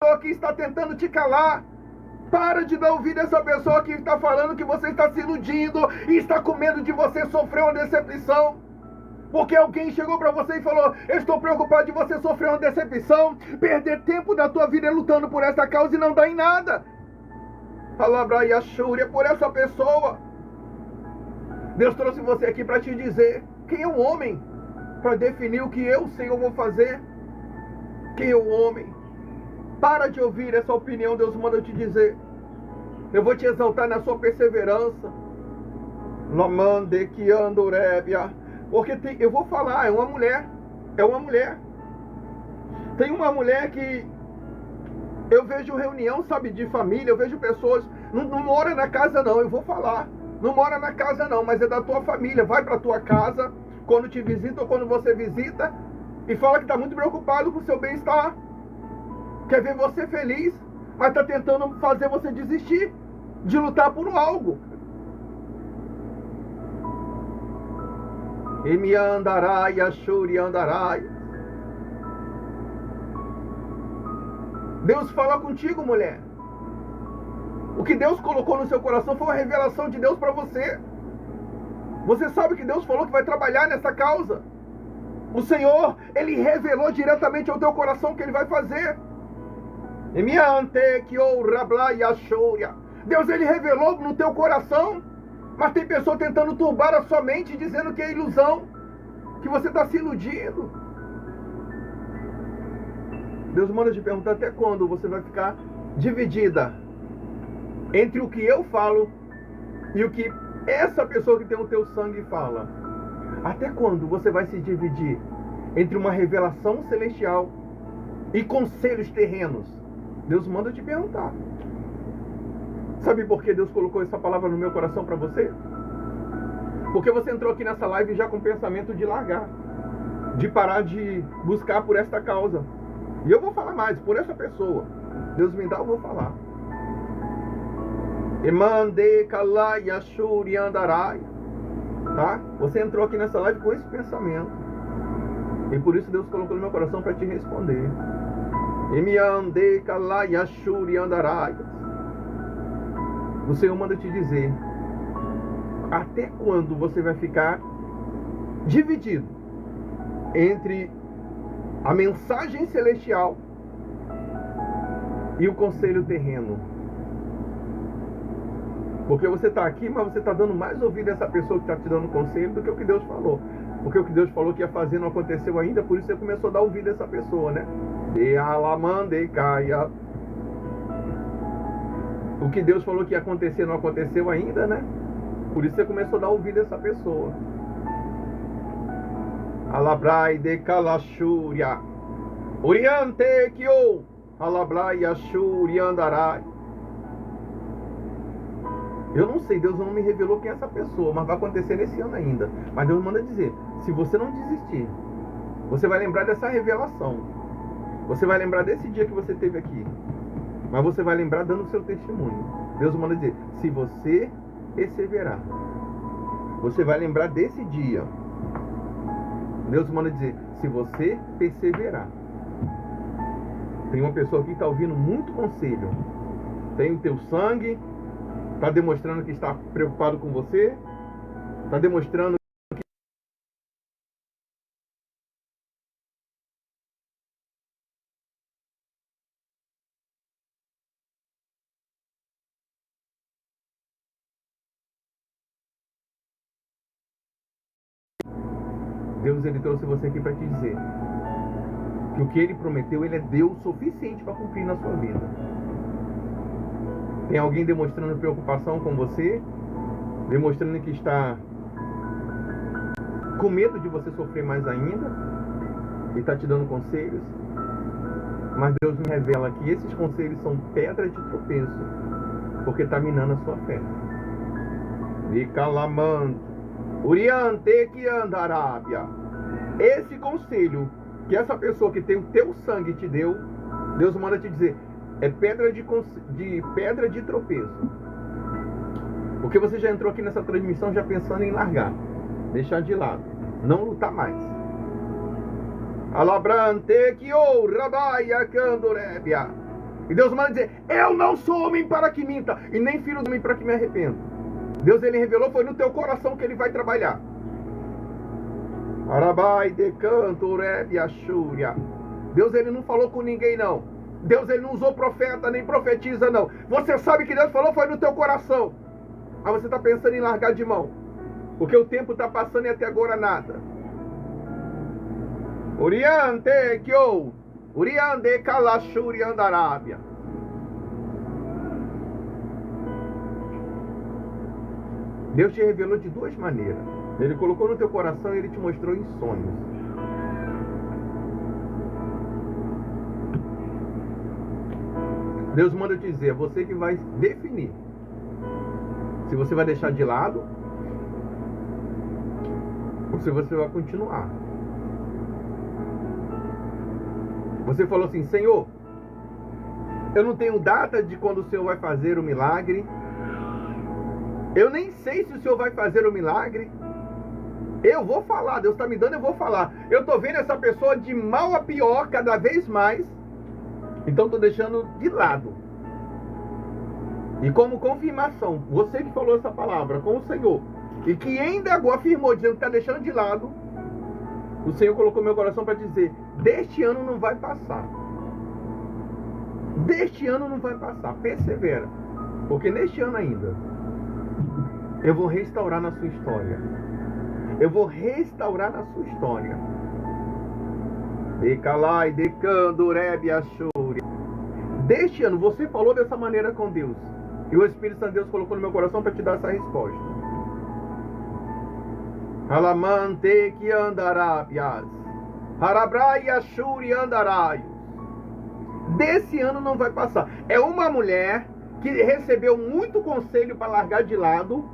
pessoa que está tentando te calar. Para de dar ouvido a essa pessoa que está falando que você está se iludindo e está com medo de você sofrer uma decepção. Porque alguém chegou para você e falou: eu estou preocupado de você sofrer uma decepção, perder tempo da tua vida lutando por essa causa e não dar em nada. Palavra e a Shúria por essa pessoa. Deus trouxe você aqui para te dizer quem é o homem, para definir o que eu, Senhor, vou fazer. Quem é o homem? Para de ouvir essa opinião, Deus manda eu te dizer. Eu vou te exaltar na sua perseverança. Lamande que andorébia. Porque eu vou falar, é uma mulher. É uma mulher. Tem uma mulher que eu vejo reunião, sabe, de família. Eu vejo pessoas, não mora na casa não, eu vou falar. Não mora na casa não, mas é da tua família. Vai pra tua casa, quando te visita ou quando você visita, e fala que está muito preocupado com o seu bem-estar. Quer ver você feliz, mas está tentando fazer você desistir de lutar por algo. E me andarai, Ashuri andarai. Deus fala contigo, mulher. O que Deus colocou no seu coração foi uma revelação de Deus para você. Você sabe que Deus falou que vai trabalhar nessa causa. O Senhor, Ele revelou diretamente ao teu coração o que Ele vai fazer. Deus, Ele revelou no teu coração, mas tem pessoa tentando turbar a sua mente, dizendo que é ilusão, que você está se iludindo. Deus manda te perguntar até quando você vai ficar dividida entre o que eu falo e o que essa pessoa que tem o teu sangue fala. Até quando você vai se dividir entre uma revelação celestial e conselhos terrenos? Deus manda te perguntar. Sabe por que Deus colocou essa palavra no meu coração para você? Porque você entrou aqui nessa live já com o pensamento de largar, de parar de buscar por esta causa. E eu vou falar mais, por essa pessoa. Deus me dá, eu vou falar. Emande kalai ashuri andarai. Tá? Você entrou aqui nessa live com esse pensamento. E por isso Deus colocou no meu coração para te responder. Emiande kalai ashuri andarai. O Senhor manda te dizer: até quando você vai ficar dividido entre a mensagem celestial e o conselho terreno? Porque você está aqui, mas você está dando mais ouvido a essa pessoa que está te dando conselho do que o que Deus falou. Porque o que Deus falou que ia fazer não aconteceu ainda, por isso você começou a dar ouvido a essa pessoa, né? De alamande caia. O que Deus falou que ia acontecer não aconteceu ainda, né? Por isso você começou a dar ouvido a essa pessoa. Alabrai de calachúria. Oriente que ou. Alabrai achúria andarai. Eu não sei, Deus não me revelou quem é essa pessoa, mas vai acontecer nesse ano ainda. Mas Deus manda dizer: se você não desistir, você vai lembrar dessa revelação. Você vai lembrar desse dia que você teve aqui. Mas você vai lembrar dando o seu testemunho. Deus manda dizer: se você perseverar, você vai lembrar desse dia. Deus manda dizer: se você perseverar. Tem uma pessoa aqui que está ouvindo muito conselho. Tem o teu sangue. Está demonstrando que está preocupado com você. Está demonstrando que Deus, Ele trouxe você aqui para te dizer que o que Ele prometeu, Ele é Deus suficiente para cumprir na sua vida. Tem alguém demonstrando preocupação com você, demonstrando que está com medo de você sofrer mais ainda, e está te dando conselhos. Mas Deus me revela que esses conselhos são pedra de tropeço, porque está minando a sua fé. E calamando, Uriante que andarábia. Esse conselho que essa pessoa que tem o teu sangue te deu, Deus manda te dizer: é pedra de tropeço. Porque você já entrou aqui nessa transmissão já pensando em largar, deixar de lado, não lutar mais. Alabrante que ou rabaia candorébia. E Deus manda dizer, eu não sou homem para que minta, e nem filho do homem para que me arrependa. Deus, ele revelou, foi no teu coração que ele vai trabalhar. Arabai de canto, rebe achúria. Deus, ele não falou com ninguém, não. Deus, ele não usou profeta, nem profetiza, não. Você sabe que Deus falou, foi no teu coração. Aí você está pensando em largar de mão. Porque o tempo está passando e até agora nada. Oriante, Kyo. Uriande, Kalashuri, Andarábia. Deus te revelou de duas maneiras. Ele colocou no teu coração e ele te mostrou em sonhos. Deus manda te dizer, é você que vai definir se você vai deixar de lado ou se você vai continuar. Você falou assim, Senhor, eu não tenho data de quando o Senhor vai fazer o milagre. Eu nem sei se o Senhor vai fazer o milagre. Eu vou falar, Deus está me dando, eu vou falar. Eu estou vendo essa pessoa de mal a pior cada vez mais. Então estou deixando de lado. E como confirmação, você que falou essa palavra com o Senhor, e que ainda agora afirmou, dizendo que está deixando de lado, o Senhor colocou meu coração para dizer, deste ano não vai passar. Deste ano não vai passar, persevera. Porque neste ano ainda, eu vou restaurar na sua história. Eu vou restaurar na sua história. Decalai, decando, rebe, achúria. Deste ano, você falou dessa maneira com Deus. E o Espírito Santo de Deus colocou no meu coração para te dar essa resposta. Alamante que andarábias. Harabrai, achuri, andarai. Desse ano não vai passar. É uma mulher que recebeu muito conselho para largar de lado,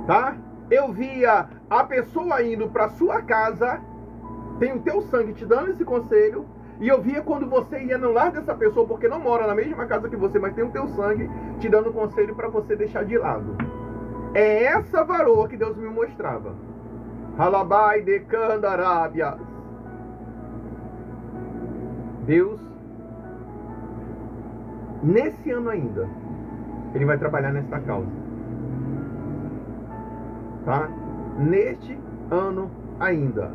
tá? Eu via a pessoa indo para sua casa, tem o teu sangue te dando esse conselho, e eu via quando você ia no lar dessa pessoa, porque não mora na mesma casa que você, mas tem o teu sangue te dando conselho para você deixar de lado. É essa varoa que Deus me mostrava. Halabai de Candarábia. Deus, nesse ano ainda, Ele vai trabalhar nesta causa. Tá? Neste ano ainda.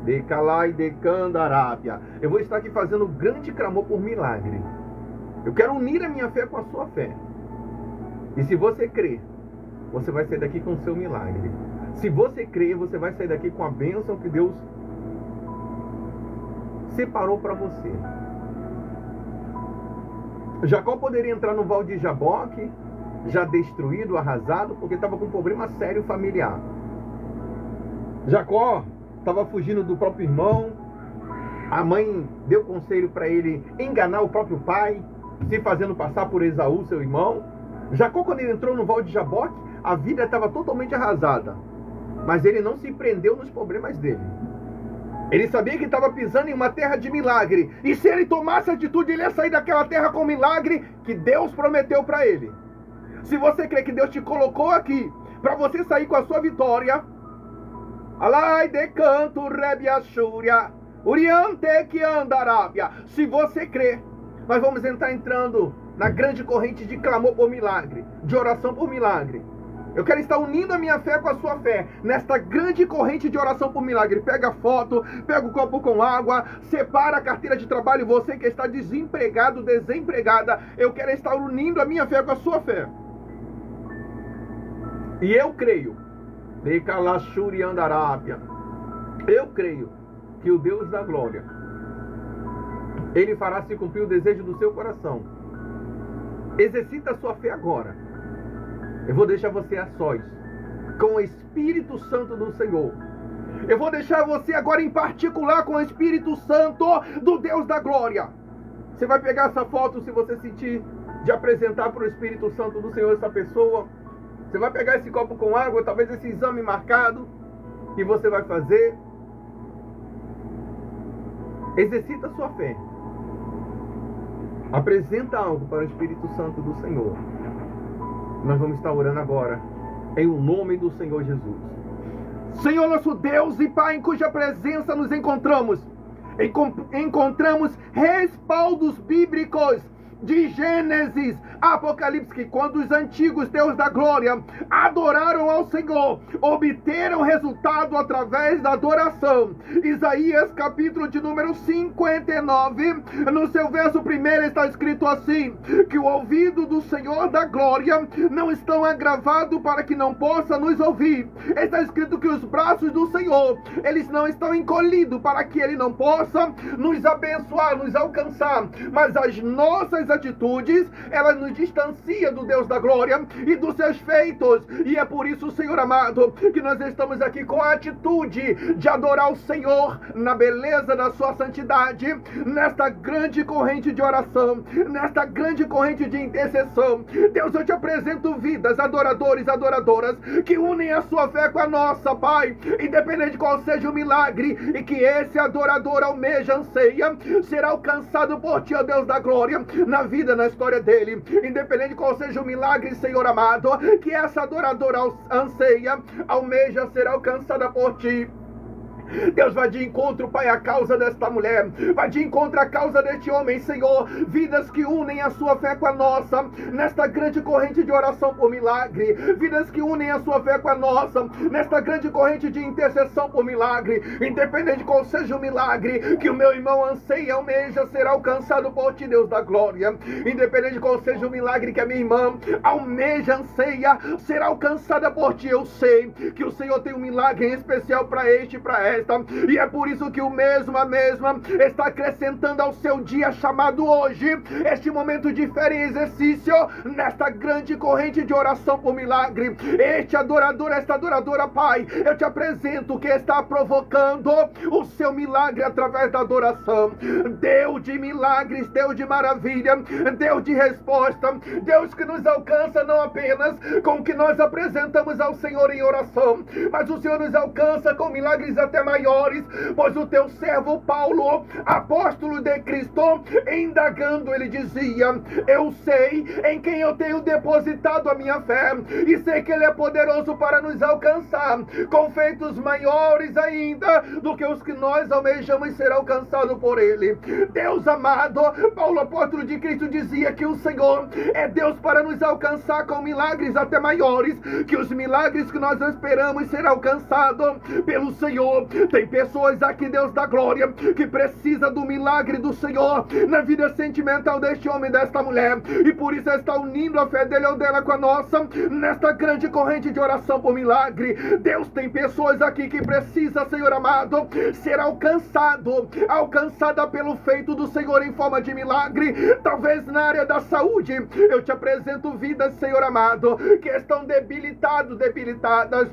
Decalai de Candarábia. Eu vou estar aqui fazendo um grande clamor por milagre. Eu quero unir a minha fé com a sua fé. E se você crer, você vai sair daqui com o seu milagre. Se você crer, você vai sair daqui com a bênção que Deus separou para você. Jacó poderia entrar no Val de Jaboque, já destruído, arrasado, porque estava com um problema sério familiar. Jacó estava fugindo do próprio irmão. A mãe deu conselho para ele enganar o próprio pai, se fazendo passar por Esaú, seu irmão. Jacó, quando ele entrou no Val de Jaboque, a vida estava totalmente arrasada. Mas ele não se prendeu nos problemas dele. Ele sabia que estava pisando em uma terra de milagre. E se ele tomasse atitude, ele ia sair daquela terra com milagre que Deus prometeu para ele. Se você crê que Deus te colocou aqui para você sair com a sua vitória, alai de canto rebe achúria, uriante que andarábia. Se você crê, nós vamos entrando na grande corrente de clamor por milagre, de oração por milagre. Eu quero estar unindo a minha fé com a sua fé, nesta grande corrente de oração por milagre. Pega a foto, pega o copo com água, separa a carteira de trabalho. Você que está desempregado, desempregada, eu quero estar unindo a minha fé com a sua fé. E eu creio, Decalachuri Andarábia, eu creio que o Deus da glória, Ele fará se cumprir o desejo do seu coração. Exercita a sua fé agora. Eu vou deixar você a sós com o Espírito Santo do Senhor. Eu vou deixar você agora em particular com o Espírito Santo do Deus da glória. Você vai pegar essa foto, se você sentir, de apresentar para o Espírito Santo do Senhor essa pessoa. Você vai pegar esse copo com água, talvez esse exame marcado, que você vai fazer. Exercita a sua fé. Apresenta algo para o Espírito Santo do Senhor. Nós vamos estar orando agora, em o nome do Senhor Jesus. Senhor nosso Deus e Pai, em cuja presença nos encontramos. Encontramos respaldos bíblicos de Gênesis, Apocalipse, que quando os antigos Deus da glória adoraram ao Senhor, obteram resultado através da adoração. Isaías capítulo de número 59, no seu verso 1 está escrito assim, que o ouvido do Senhor da glória não estão agravados para que não possa nos ouvir. Está escrito que os braços do Senhor, eles não estão encolhidos para que Ele não possa nos abençoar, nos alcançar, mas as nossas atitudes, elas nos distanciam do Deus da glória e dos seus feitos. E é por isso, Senhor amado, que nós estamos aqui com a atitude de adorar o Senhor na beleza da sua santidade, nesta grande corrente de oração, nesta grande corrente de intercessão. Deus, eu te apresento vidas, adoradores, adoradoras, que unem a sua fé com a nossa, Pai, independente de qual seja o milagre, e que esse adorador almeja, anseia, será alcançado por ti, ó Deus da glória, na vida, na história dele, independente de qual seja o milagre, Senhor amado, que essa adoradora anseia, almeja ser alcançada por ti. Deus, vai de encontro, Pai, a causa desta mulher, vai de encontro a causa deste homem, Senhor, vidas que unem a sua fé com a nossa, nesta grande corrente de oração por milagre, vidas que unem a sua fé com a nossa, nesta grande corrente de intercessão por milagre, independente de qual seja o milagre, que o meu irmão anseia, almeja, será alcançado por ti, Deus da glória, independente de qual seja o milagre que a minha irmã almeja, anseia, será alcançada por ti. Eu sei que o Senhor tem um milagre em especial para este e para esta, e é por isso que a mesma está acrescentando ao seu dia chamado hoje, este momento de fé em exercício, nesta grande corrente de oração por milagre. Este adorador, esta adoradora, Pai, eu te apresento que está provocando o seu milagre através da adoração. Deus de milagres, Deus de maravilha, Deus de resposta, Deus que nos alcança não apenas com o que nós apresentamos ao Senhor em oração, mas o Senhor nos alcança com milagres até maiores, pois o teu servo Paulo, apóstolo de Cristo, indagando, ele dizia: eu sei em quem eu tenho depositado a minha fé, e sei que ele é poderoso para nos alcançar com feitos maiores ainda do que os que nós almejamos ser alcançados por ele. Deus amado, Paulo, apóstolo de Cristo, dizia que o Senhor é Deus para nos alcançar com milagres até maiores, que os milagres que nós esperamos ser alcançados pelo Senhor. Tem pessoas aqui, Deus da glória, que precisa do milagre do Senhor na vida sentimental deste homem e desta mulher, e por isso está unindo a fé dele ou dela com a nossa, nesta grande corrente de oração por milagre. Deus, tem pessoas aqui que precisa, Senhor amado, ser alcançada pelo feito do Senhor em forma de milagre, talvez na área da saúde. Eu te apresento vidas, Senhor amado, que estão debilitadas,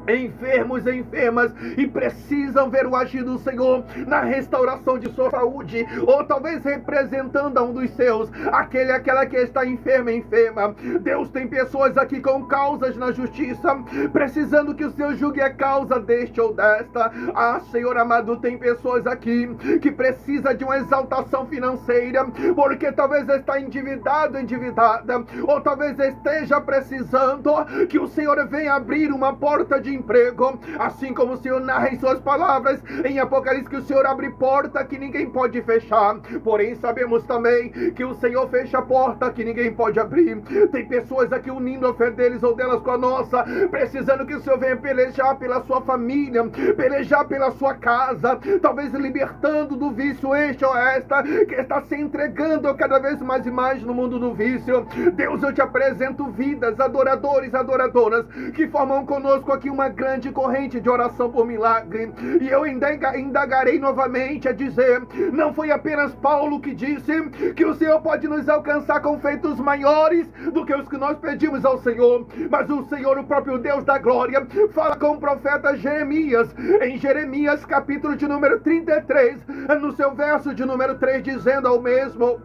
enfermos e enfermas, e precisam ver o agir do Senhor na restauração de sua saúde, ou talvez representando a um dos seus, aquela que está enferma. Deus, tem pessoas aqui com causas na justiça, precisando que o Senhor julgue a causa deste ou desta. Senhor amado, tem pessoas aqui que precisa de uma exaltação financeira, porque talvez está endividada, ou talvez esteja precisando que o Senhor venha abrir uma porta de emprego, assim como o Senhor narra em suas palavras em Apocalipse que o Senhor abre porta que ninguém pode fechar. Porém, sabemos também que o Senhor fecha a porta que ninguém pode abrir. Tem pessoas aqui unindo a fé deles ou delas com a nossa, precisando que o Senhor venha pelejar pela sua família, pelejar pela sua casa, talvez libertando do vício este ou esta, que está se entregando cada vez mais e mais no mundo do vício. Deus, eu te apresento vidas, adoradores, adoradoras, que formam conosco aqui uma grande corrente de oração por milagre. E eu indagarei novamente a dizer: não foi apenas Paulo que disse que o Senhor pode nos alcançar com feitos maiores do que os que nós pedimos ao Senhor, mas o Senhor, o próprio Deus da glória, fala com o profeta Jeremias, em Jeremias capítulo de número 33, no seu verso de número 3, dizendo ao mesmo: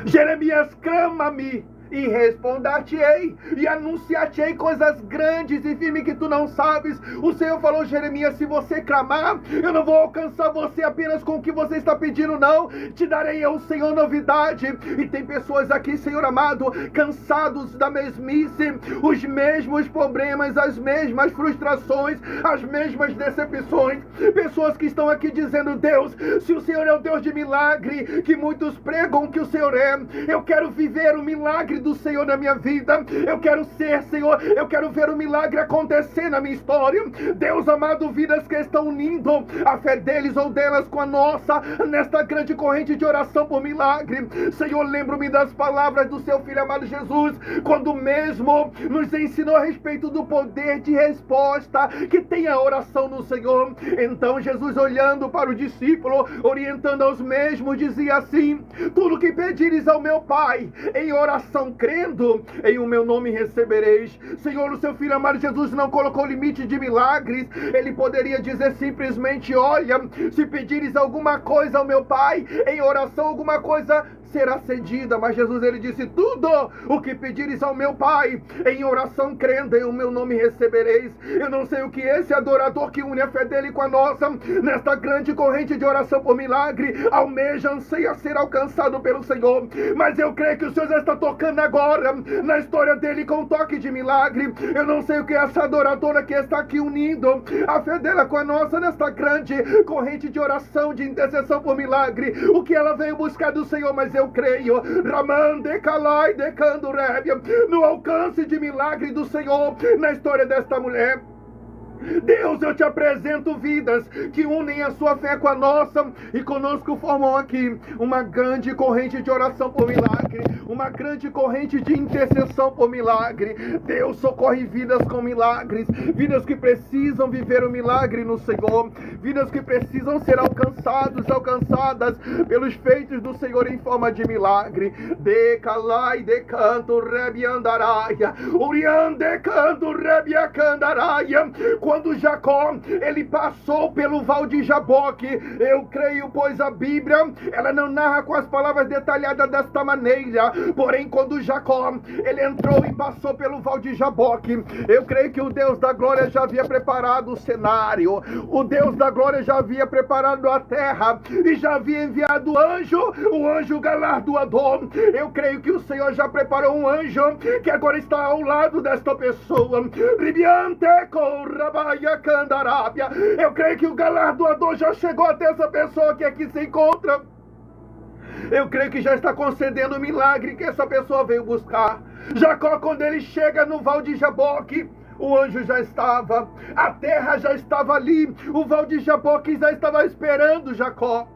Jeremias, clama-me e responder-te-ei, e anunciar-te-ei coisas grandes e firmes que tu não sabes. O Senhor falou, Jeremias, se você clamar, eu não vou alcançar você apenas com o que você está pedindo, não. Te darei eu, Senhor, novidade. E tem pessoas aqui, Senhor amado, cansados da mesmice, os mesmos problemas, as mesmas frustrações, as mesmas decepções. Pessoas que estão aqui dizendo, Deus, se o Senhor é o Deus de milagre, que muitos pregam que o Senhor é, eu quero viver o milagre do Senhor na minha vida, eu quero ser, Senhor, eu quero ver o milagre acontecer na minha história. Deus amado, vidas que estão unindo a fé deles ou delas com a nossa, nesta grande corrente de oração por milagre. Senhor, lembro-me das palavras do seu Filho amado Jesus, quando mesmo nos ensinou a respeito do poder de resposta que tem a oração no Senhor. Então Jesus, olhando para o discípulo, orientando aos mesmos, dizia assim, tudo que pedires ao meu Pai, em oração crendo, em o meu nome recebereis. Senhor, o seu Filho amado Jesus não colocou limite de milagres. Ele poderia dizer simplesmente, olha, se pedires alguma coisa ao meu Pai, em oração alguma coisa será cedida. Mas Jesus, ele disse, tudo o que pedires ao meu Pai, em oração crendo, em o meu nome recebereis. Eu não sei o que esse adorador que une a fé dele com a nossa, nesta grande corrente de oração por milagre, almeja, anseia ser alcançado pelo Senhor, mas eu creio que o Senhor já está tocando agora na história dele com um toque de milagre. Eu não sei o que essa adoradora que está aqui unindo a fé dela com a nossa, nesta grande corrente de oração, de intercessão por milagre, o que ela veio buscar do Senhor, mas eu creio, Ramande Kalai Decando Rébia, no alcance de milagre do Senhor na história desta mulher. Deus, eu te apresento vidas que unem a sua fé com a nossa e conosco formam aqui uma grande corrente de oração por milagre, uma grande corrente de intercessão por milagre. Deus, socorre vidas com milagres, vidas que precisam viver o milagre no Senhor, vidas que precisam ser alcançadas pelos feitos do Senhor em forma de milagre. Decalai decanto rebiandaraia, uriande canto rebiacandaraia. Quando Jacó, ele passou pelo val de Jaboque, eu creio, pois a Bíblia, ela não narra com as palavras detalhadas desta maneira, porém quando Jacó, ele entrou e passou pelo val de Jaboque, eu creio que o Deus da glória já havia preparado o cenário, o Deus da glória já havia preparado a terra, e já havia enviado o anjo galardoador. Eu creio que o Senhor já preparou um anjo, que agora está ao lado desta pessoa, Ribiante corra. Eu creio que o galardoador já chegou até essa pessoa que aqui se encontra. Eu creio que já está concedendo o milagre que essa pessoa veio buscar. Jacó, quando ele chega no val de Jaboque, o anjo já estava, a terra já estava ali, o val de Jaboque já estava esperando Jacó.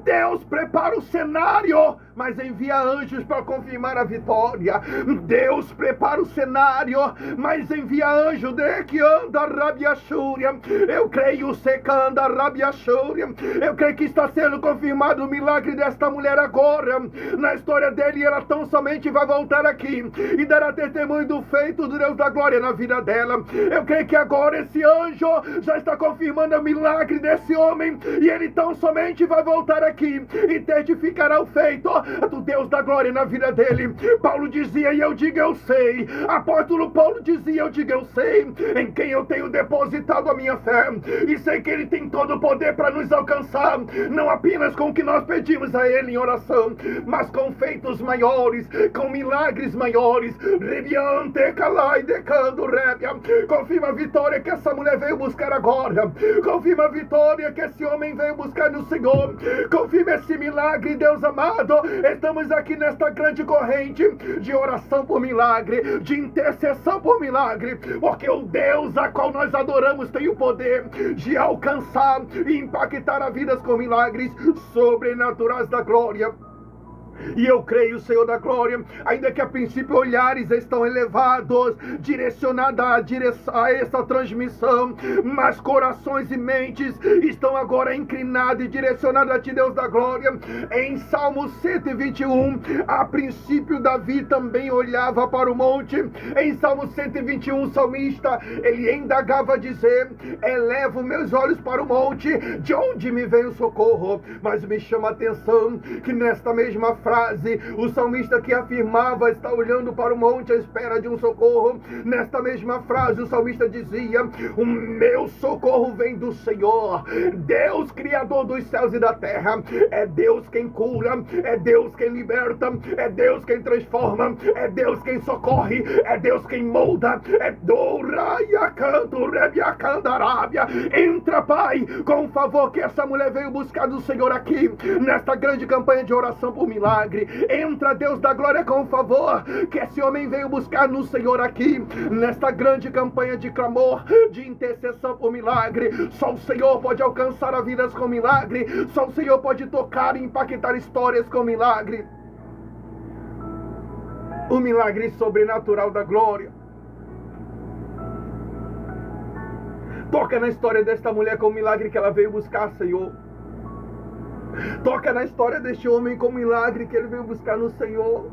Deus prepara o cenário, mas envia anjos para confirmar a vitória. Deus prepara o cenário, mas envia anjo de que anda rabiachúria. Eu creio secanda rabiachúria. Eu creio que está sendo confirmado o milagre desta mulher agora na história dele, e ela tão somente vai voltar aqui e dará testemunho do feito do Deus da glória na vida dela. Eu creio que agora esse anjo já está confirmando o milagre desse homem, e ele tão somente vai voltar aqui e testificará o feito do Deus da glória na vida dele. Paulo dizia, e eu digo eu sei. Apóstolo Paulo dizia, eu digo eu sei em quem eu tenho depositado a minha fé, e sei que ele tem todo o poder para nos alcançar, não apenas com o que nós pedimos a ele em oração, mas com feitos maiores, com milagres maiores. Rebiante calai decando rébia. Confirma a vitória que essa mulher veio buscar agora, confirma a vitória que esse homem veio buscar no Senhor, confirma esse milagre, Deus amado. Estamos aqui nesta grande corrente de oração por milagre, de intercessão por milagre, porque o Deus a qual nós adoramos tem o poder de alcançar e impactar a vidas com milagres sobrenaturais da glória. E eu creio, Senhor da glória, ainda que a princípio olhares estão elevados, direcionados a essa transmissão, mas corações e mentes estão agora inclinados e direcionados a Ti, Deus da glória. Em Salmo 121, a princípio Davi também olhava para o monte. Em Salmo 121, o salmista, ele indagava a dizer, elevo meus olhos para o monte, de onde me vem o socorro? Mas me chama a atenção que nesta mesma frase, o salmista que afirmava estar olhando para o monte à espera de um socorro, nesta mesma frase o salmista dizia: o meu socorro vem do Senhor, Deus criador dos céus e da terra. É Deus quem cura, é Deus quem liberta, é Deus quem transforma, é Deus quem socorre, é Deus quem molda, é Doraia Canto Rebiacandarábia. Entra, Pai, com o favor que essa mulher veio buscar do Senhor aqui, nesta grande campanha de oração por milagre. Entra, Deus da glória, com o favor que esse homem veio buscar no Senhor aqui, nesta grande campanha de clamor, de intercessão por milagre. Só o Senhor pode alcançar a vidas com milagre, só o Senhor pode tocar e impactar histórias com milagre. O milagre sobrenatural da glória. Toca na história desta mulher com o milagre que ela veio buscar, Senhor. Toca na história deste homem com o milagre que ele veio buscar no Senhor.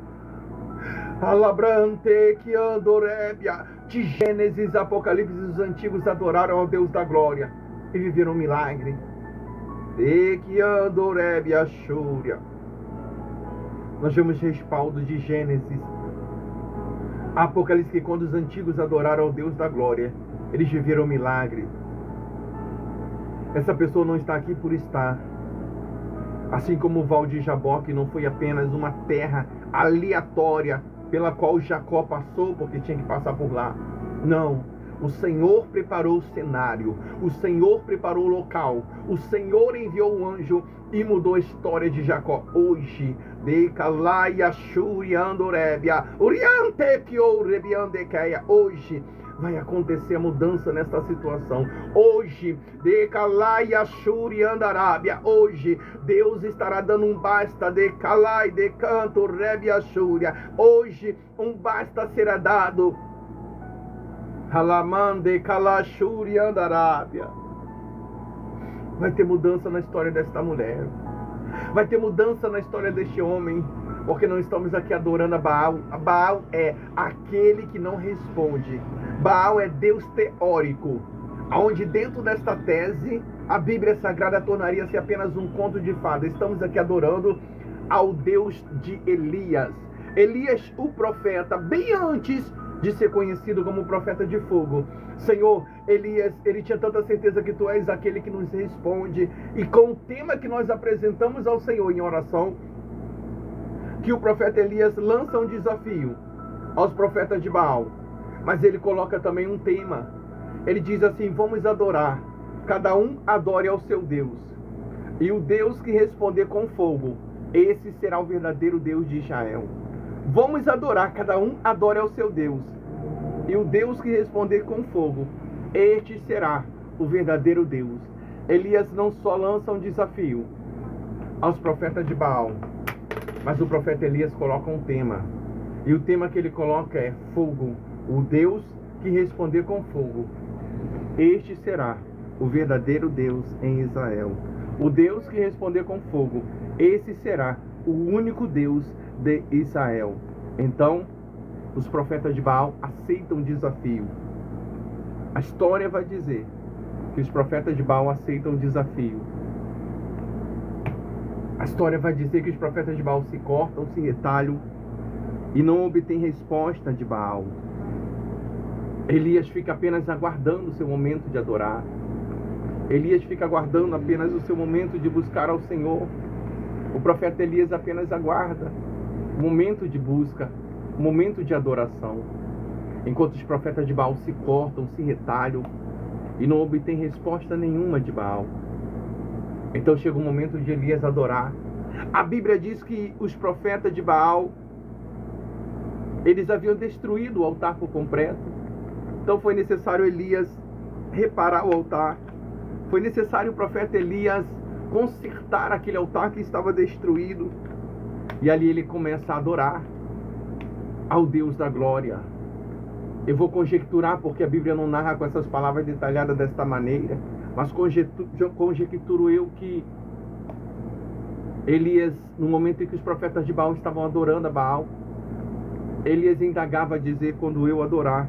Alabrante que andorébia. De Gênesis, Apocalipse, os antigos adoraram ao Deus da glória e viveram um milagre. De que andorébia chúria. Nós vemos respaldo de Gênesis, Apocalipse, que quando os antigos adoraram ao Deus da glória, eles viveram um milagre. Essa pessoa não está aqui por estar. Assim como o Val de Jaboque não foi apenas uma terra aleatória pela qual Jacó passou porque tinha que passar por lá. Não. O Senhor preparou o cenário, o Senhor preparou o local, o Senhor enviou um anjo e mudou a história de Jacó. Hoje, hoje vai acontecer a mudança nesta situação. Hoje, hoje, Deus estará dando um basta, hoje, um basta será dado. Vai ter mudança na história desta mulher. Vai ter mudança na história deste homem. Porque não estamos aqui adorando a Baal. A Baal é aquele que não responde. Baal é Deus teórico, onde dentro desta tese a Bíblia Sagrada tornaria-se apenas um conto de fada. Estamos aqui adorando ao Deus de Elias. Elias, o profeta, bem antes de ser conhecido como profeta de fogo. Senhor, Elias, ele tinha tanta certeza que tu és aquele que nos responde. E com o tema que nós apresentamos ao Senhor em oração, que o profeta Elias lança um desafio aos profetas de Baal. Mas ele coloca também um tema. Ele diz assim: vamos adorar. Cada um adore ao seu Deus. E o Deus que responder com fogo, esse será o verdadeiro Deus de Israel. Vamos adorar, cada um adore ao seu Deus. E o Deus que responder com fogo, este será o verdadeiro Deus. Elias não só lança um desafio aos profetas de Baal, mas o profeta Elias coloca um tema. E o tema que ele coloca é fogo. O Deus que responder com fogo, este será o verdadeiro Deus em Israel. O Deus que responder com fogo, esse será o único Deus de Israel. Então, os profetas de Baal aceitam o desafio. A história vai dizer que os profetas de Baal aceitam o desafio. A história vai dizer que os profetas de Baal se cortam, se retalham e não obtêm resposta de Baal. Elias fica apenas aguardando o seu momento de adorar. Elias fica aguardando apenas o seu momento de buscar ao Senhor. O profeta Elias apenas aguarda o momento de busca, o momento de adoração. Enquanto os profetas de Baal se cortam, se retalham e não obtêm resposta nenhuma de Baal. Então chega o momento de Elias adorar. A Bíblia diz que os profetas de Baal, eles haviam destruído o altar por completo. Então foi necessário Elias reparar o altar. Foi necessário o profeta Elias consertar aquele altar que estava destruído. E ali ele começa a adorar ao Deus da glória. Eu vou conjecturar, porque a Bíblia não narra com essas palavras detalhadas desta maneira, mas conjecturo eu que Elias, no momento em que os profetas de Baal estavam adorando a Baal, Elias indagava a dizer: quando eu adorar,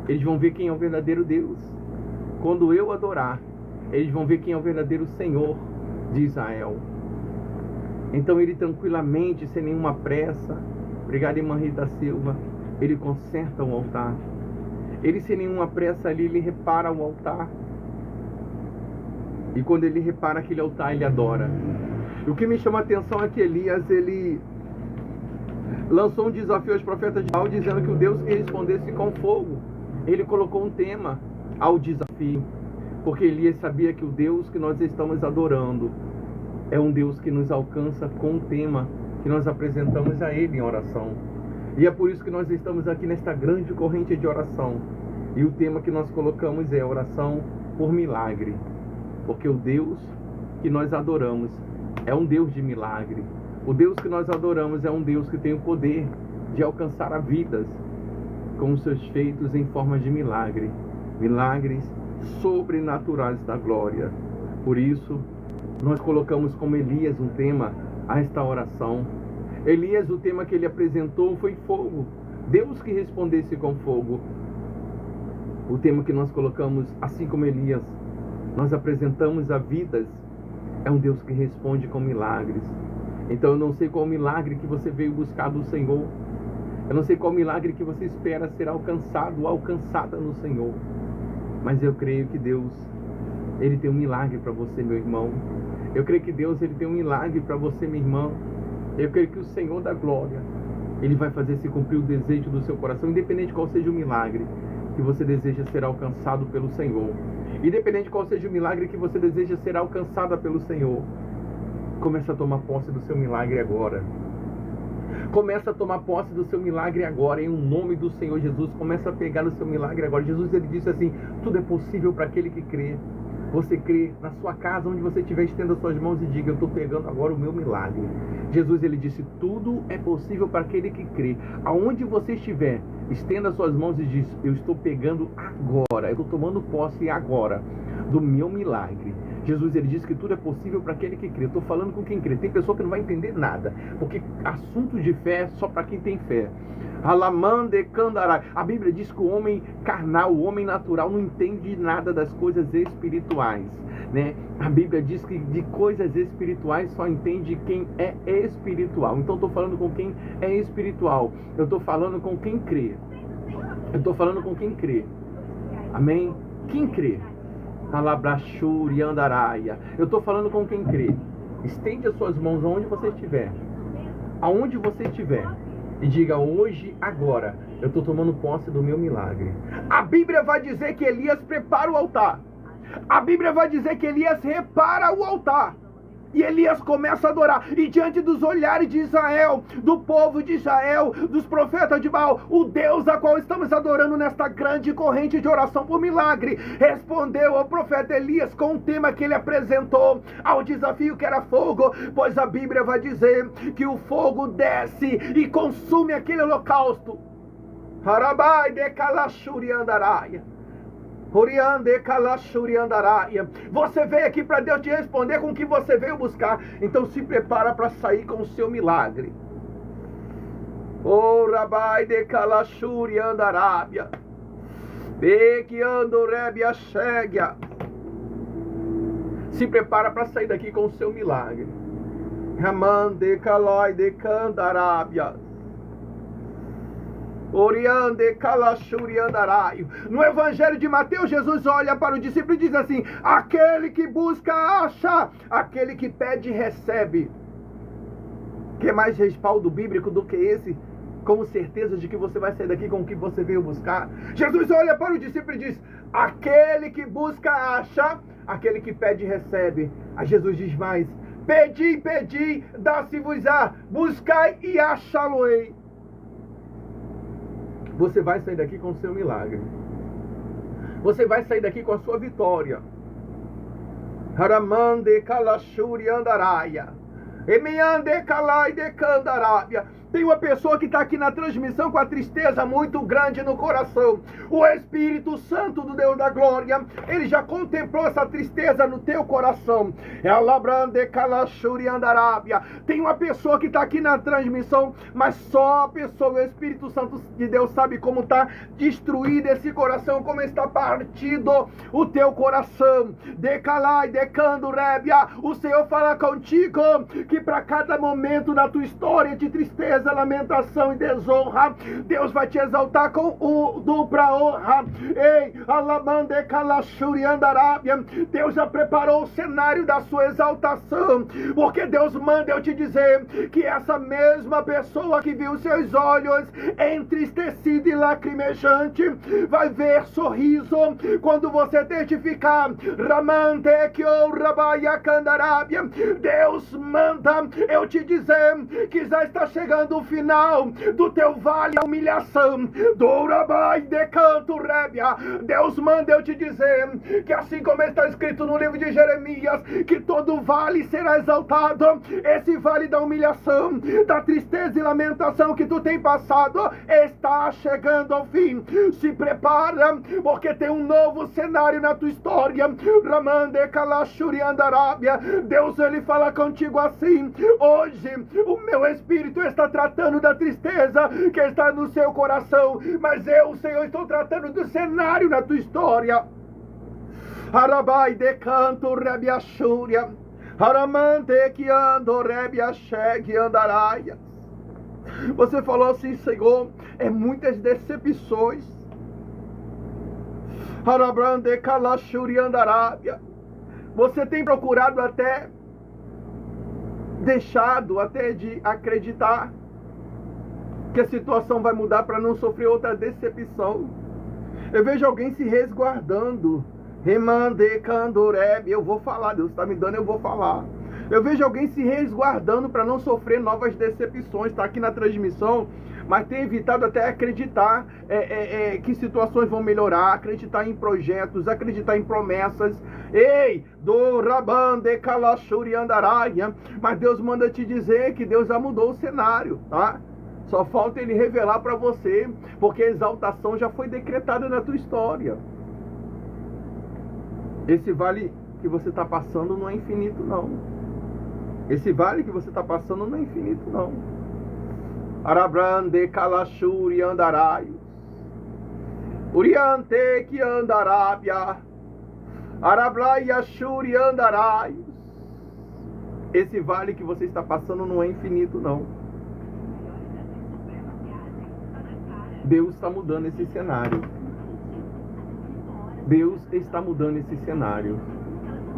eles vão ver quem é o verdadeiro Deus. Quando eu adorar, eles vão ver quem é o verdadeiro Senhor de Israel. Então ele tranquilamente, sem nenhuma pressa, obrigado, irmã Rita Silva, ele conserta o altar. Ele sem nenhuma pressa ali, ele repara o altar. E quando ele repara aquele altar, ele adora. E o que me chama a atenção é que Elias, ele lançou um desafio aos profetas de Baal, dizendo que o Deus que respondesse com fogo. Ele colocou um tema ao desafio, porque Elias sabia que o Deus que nós estamos adorando é um Deus que nos alcança com um tema que nós apresentamos a Ele em oração. E é por isso que nós estamos aqui nesta grande corrente de oração. E o tema que nós colocamos é oração por milagre. Porque o Deus que nós adoramos é um Deus de milagre. O Deus que nós adoramos é um Deus que tem o poder de alcançar a vidas com os seus feitos em forma de milagre. Milagres sobrenaturais da glória. Por isso, nós colocamos como Elias um tema a esta oração. Elias, o tema que ele apresentou foi fogo. Deus que respondesse com fogo. O tema que nós colocamos, assim como Elias, nós apresentamos a vidas, é um Deus que responde com milagres. Então eu não sei qual milagre que você veio buscar do Senhor. Eu não sei qual milagre que você espera ser alcançado ou alcançada no Senhor. Mas eu creio que Deus, Ele tem um milagre para você, meu irmão. Eu creio que Deus, Ele tem um milagre para você, minha irmã. Eu creio que o Senhor da glória, Ele vai fazer se cumprir o desejo do seu coração, independente de qual seja o milagre que você deseja ser alcançado pelo Senhor. Independente de qual seja o milagre que você deseja ser alcançada pelo Senhor. Começa a tomar posse do seu milagre agora. Começa a tomar posse do seu milagre agora, em nome do Senhor Jesus. Começa a pegar o seu milagre agora. Jesus, Ele disse assim: tudo é possível para aquele que crê. Você crê na sua casa, onde você estiver, estenda as suas mãos e diga: eu estou pegando agora o meu milagre. Jesus, Ele disse: tudo é possível para aquele que crê. Aonde você estiver, estenda as suas mãos e diz: eu estou pegando agora, eu estou tomando posse agora do meu milagre. Jesus, Ele disse que tudo é possível para aquele que crê. Eu estou falando com quem crê. Tem pessoa que não vai entender nada, porque assunto de fé é só para quem tem fé. Alamande Candarai. A Bíblia diz que o homem carnal, o homem natural, não entende nada das coisas espirituais, né? A Bíblia diz que de coisas espirituais só entende quem é espiritual. Então eu estou falando com quem é espiritual. Eu estou falando com quem crê. Eu estou falando com quem crê. Amém? Quem crê? Alabrachuri Andaraia. Eu estou falando com quem crê. Estende as suas mãos aonde você estiver. Aonde você estiver. E diga: hoje, agora, eu estou tomando posse do meu milagre. A Bíblia vai dizer que Elias prepara o altar. A Bíblia vai dizer que Elias repara o altar. E Elias começa a adorar. E diante dos olhares de Israel, do povo de Israel, dos profetas de Baal, o Deus a qual estamos adorando nesta grande corrente de oração por milagre, respondeu ao profeta Elias com um tema que ele apresentou ao desafio, que era fogo. Pois a Bíblia vai dizer que o fogo desce e consome aquele holocausto. Harabai de kalashuri andaraia. Você veio aqui para Deus te responder com o que você veio buscar. Então se prepara para sair com o seu milagre. Oh, Rabai de Kalashuri Andarábia. Beque Andorebia Chegia. Se prepara para sair daqui com o seu milagre. Raman de Kalai de Candarábia. Oriande Kalashuri Andaraio. No Evangelho de Mateus, Jesus olha para o discípulo e diz assim: aquele que busca, acha. Aquele que pede, recebe. Que mais respaldo bíblico do que esse? Com certeza de que você vai sair daqui com o que você veio buscar. Jesus olha para o discípulo e diz: aquele que busca, acha. Aquele que pede, recebe. Aí Jesus diz mais: pedi, pedi, dá-se-vos-á. Buscai e achá-lo-ei. Você vai sair daqui com o seu milagre. Você vai sair daqui com a sua vitória. Haramande Kalashuri Andaraia. Emiande Kalai de Candarábia. Tem uma pessoa que está aqui na transmissão com a tristeza muito grande no coração. O Espírito Santo do Deus da Glória, ele já contemplou essa tristeza no teu coração. Tem uma pessoa que está aqui na transmissão, mas só a pessoa, o Espírito Santo de Deus sabe como está destruído esse coração, como está partido o teu coração. Decalai, decando, rébia. O Senhor fala contigo que para cada momento da tua história de tristeza, lamentação e desonra, Deus vai te exaltar com dupla honra. Ei, alamande calachuri andarábia. Deus já preparou o cenário da sua exaltação, porque Deus manda eu te dizer que essa mesma pessoa que viu seus olhos entristecido e lacrimejante vai ver sorriso quando você testificar. Ramante que o rabaia candarábia. Deus manda eu te dizer que já está chegando o final do teu vale da humilhação. Do rabai de canto rébia. Deus manda eu te dizer que assim como está escrito no livro de Jeremias, que todo vale será exaltado. Esse vale da humilhação, da tristeza e lamentação que tu tem passado, está chegando ao fim. Se prepara, porque tem um novo cenário na tua história. Ramande kalashuri andarábia. Deus, ele fala contigo assim: hoje o meu Espírito está tratando da tristeza que está no seu coração, mas eu, Senhor, estou tratando do cenário na tua história. Arabai de canto rebiachúria. Aramante que ando rebiachegue andaraia. Você falou assim: Senhor, é muitas decepções. Arabrande kalashuri andarábia. Você tem procurado até, deixado até de acreditar que a situação vai mudar para não sofrer outra decepção. Eu vejo alguém se resguardando. Remande candoreb. Eu vou falar, Deus está me dando, eu vou falar. Eu vejo alguém se resguardando para não sofrer novas decepções. Está aqui na transmissão, mas tem evitado até acreditar que situações vão melhorar, acreditar em projetos, acreditar em promessas. Ei, do rabande kalashuri andaraia. Mas Deus manda te dizer que Deus já mudou o cenário, tá? Só falta ele revelar para você, porque a exaltação já foi decretada na tua história. Esse vale que você está passando não é infinito, não. Esse vale que você está passando não é infinito, não. Arabrande kalashuri andaraios. Uriante que andarábia. Arabraia shuri andaraios. Esse vale que você está passando não é infinito, não. Deus está mudando esse cenário. Deus está mudando esse cenário.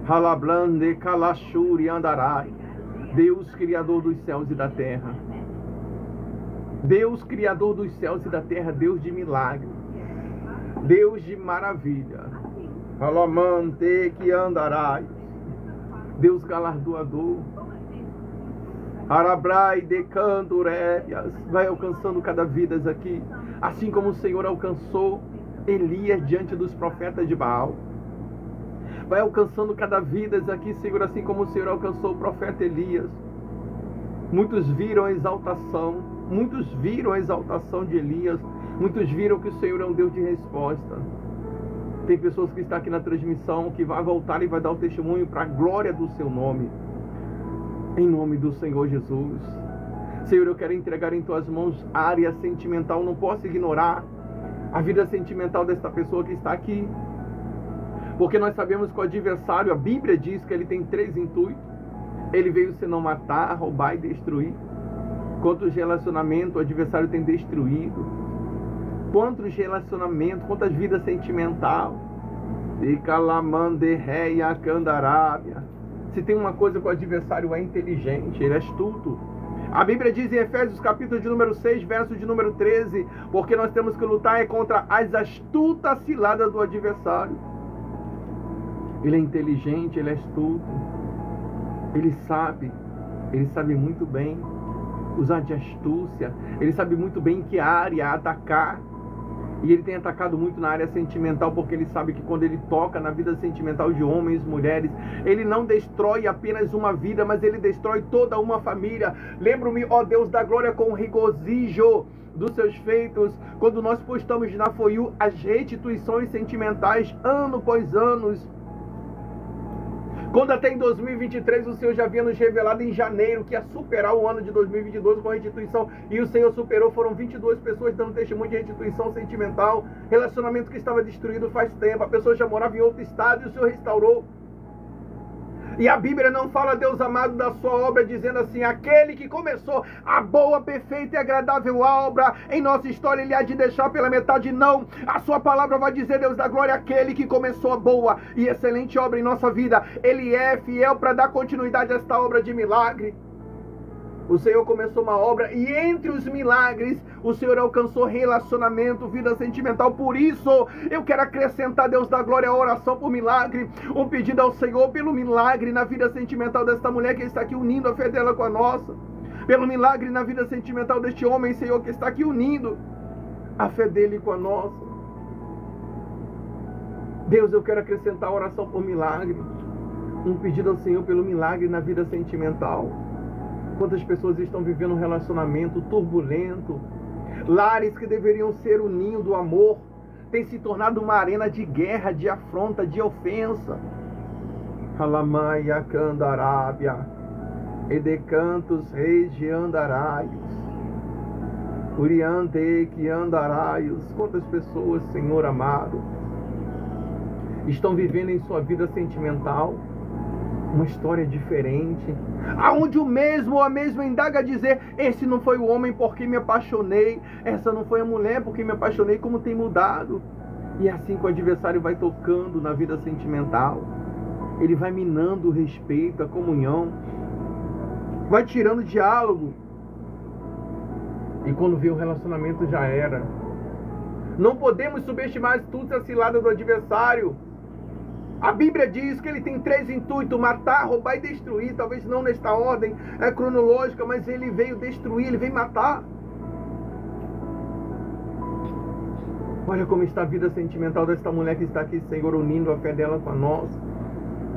Halablande kalashuri andarai. Deus, Criador dos céus e da terra. Deus, Criador dos céus e da terra. Deus de milagre. Deus de maravilha. Halamante que andarai. Deus galardoador. Arabrai de candurébias. Vai alcançando cada vida aqui. Assim como o Senhor alcançou Elias diante dos profetas de Baal. Vai alcançando cada vida aqui, Senhor, assim como o Senhor alcançou o profeta Elias. Muitos viram a exaltação. Muitos viram a exaltação de Elias. Muitos viram que o Senhor é um Deus de resposta. Tem pessoas que estão aqui na transmissão que vai voltar e vai dar o testemunho para a glória do seu nome. Em nome do Senhor Jesus. Senhor, eu quero entregar em tuas mãos a área sentimental. Não posso ignorar a vida sentimental desta pessoa que está aqui. Porque nós sabemos que o adversário, a Bíblia diz que ele tem 3 intuitos. Ele veio senão matar, roubar e destruir. Quantos relacionamentos o adversário tem destruído? Quantos relacionamentos, quantas vidas sentimentais? E calamande reia candarábia. Se tem uma coisa que o adversário é inteligente, ele é astuto. A Bíblia diz em Efésios capítulo de número 6, verso de número 13, porque nós temos que lutar contra as astutas ciladas do adversário. Ele é inteligente, ele é astuto. Ele sabe muito bem usar de astúcia. Ele sabe muito bem em que área atacar. E ele tem atacado muito na área sentimental, porque ele sabe que quando ele toca na vida sentimental de homens, mulheres, ele não destrói apenas uma vida, mas ele destrói toda uma família. Lembro-me, ó Deus da glória, com o regozijo dos seus feitos, quando nós postamos na FOIU as restituições sentimentais, ano após ano. Quando até em 2023 o Senhor já havia nos revelado em janeiro que ia superar o ano de 2022 com a restituição, e o Senhor superou, foram 22 pessoas dando testemunho de restituição sentimental, relacionamento que estava destruído faz tempo, a pessoa já morava em outro estado e o Senhor restaurou. E a Bíblia não fala, Deus amado, da sua obra, dizendo assim: aquele que começou a boa, perfeita e agradável obra em nossa história, ele há de deixar pela metade. Não, a sua palavra vai dizer, Deus da glória, aquele que começou a boa e excelente obra em nossa vida, ele é fiel para dar continuidade a esta obra de milagre. O Senhor começou uma obra e entre os milagres o Senhor alcançou relacionamento, vida sentimental. Por isso eu quero acrescentar, Deus da glória, a oração por milagre, um pedido ao Senhor pelo milagre na vida sentimental desta mulher que está aqui unindo a fé dela com a nossa, pelo milagre na vida sentimental deste homem, Senhor, que está aqui unindo a fé dele com a nossa. Deus, eu quero acrescentar a oração por milagre, um pedido ao Senhor pelo milagre na vida sentimental. Quantas pessoas estão vivendo um relacionamento turbulento, lares que deveriam ser o ninho do amor, tem se tornado uma arena de guerra, de afronta, de ofensa. Alamaia candarábia, edecantos reis de andaraios, uriante que andaraios. Quantas pessoas, Senhor amado, estão vivendo em sua vida sentimental uma história diferente, aonde o mesmo ou a mesma indaga a dizer: esse não foi o homem porque me apaixonei, essa não foi a mulher porque me apaixonei. Como tem mudado. E assim que o adversário vai tocando na vida sentimental, ele vai minando o respeito, a comunhão, vai tirando o diálogo, e quando vê o relacionamento já era. Não podemos subestimar as astúcias ciladas do adversário. A Bíblia diz que ele tem 3 intuitos: matar, roubar e destruir. Talvez não nesta ordem cronológica, mas ele veio destruir, ele veio matar. Olha como está a vida sentimental desta mulher que está aqui, Senhor, unindo a fé dela com a nossa.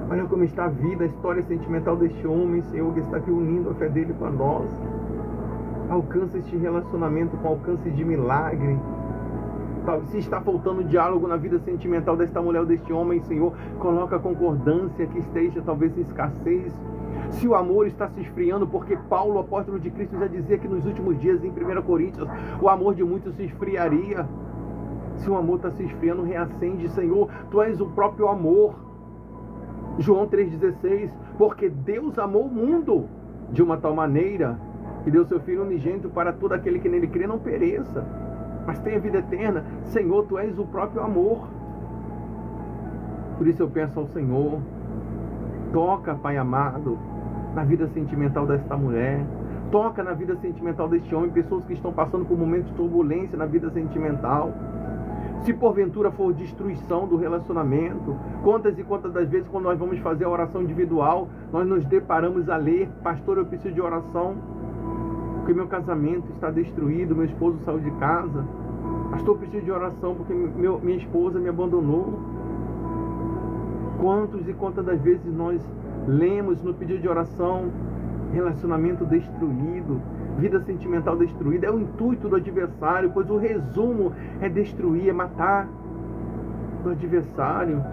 Olha como está a vida, a história sentimental deste homem, Senhor, que está aqui unindo a fé dele com a nossa. Alcança este relacionamento com alcance de milagre. Se está faltando diálogo na vida sentimental desta mulher ou deste homem, Senhor, coloca a concordância que esteja talvez em escassez. Se o amor está se esfriando, porque Paulo, apóstolo de Cristo, já dizia que nos últimos dias, em 1 Coríntios, o amor de muitos se esfriaria. Se o amor está se esfriando, reacende, Senhor, Tu és o próprio amor. João 3,16, porque Deus amou o mundo de uma tal maneira que deu seu Filho unigênito para todo aquele que nele crê não pereça, mas tenha vida eterna. Senhor, Tu és o próprio amor. Por isso eu peço ao Senhor, toca, Pai amado, na vida sentimental desta mulher, toca na vida sentimental deste homem, pessoas que estão passando por momentos de turbulência na vida sentimental. Se porventura for destruição do relacionamento, quantas e quantas das vezes quando nós vamos fazer a oração individual, nós nos deparamos a ler: pastor, eu preciso de oração, porque meu casamento está destruído, meu esposo saiu de casa. Pastor, eu preciso de oração porque minha esposa me abandonou. Quantos e quantas das vezes nós lemos no pedido de oração: relacionamento destruído, vida sentimental destruída. É o intuito do adversário, pois o resumo é destruir, é matar do adversário.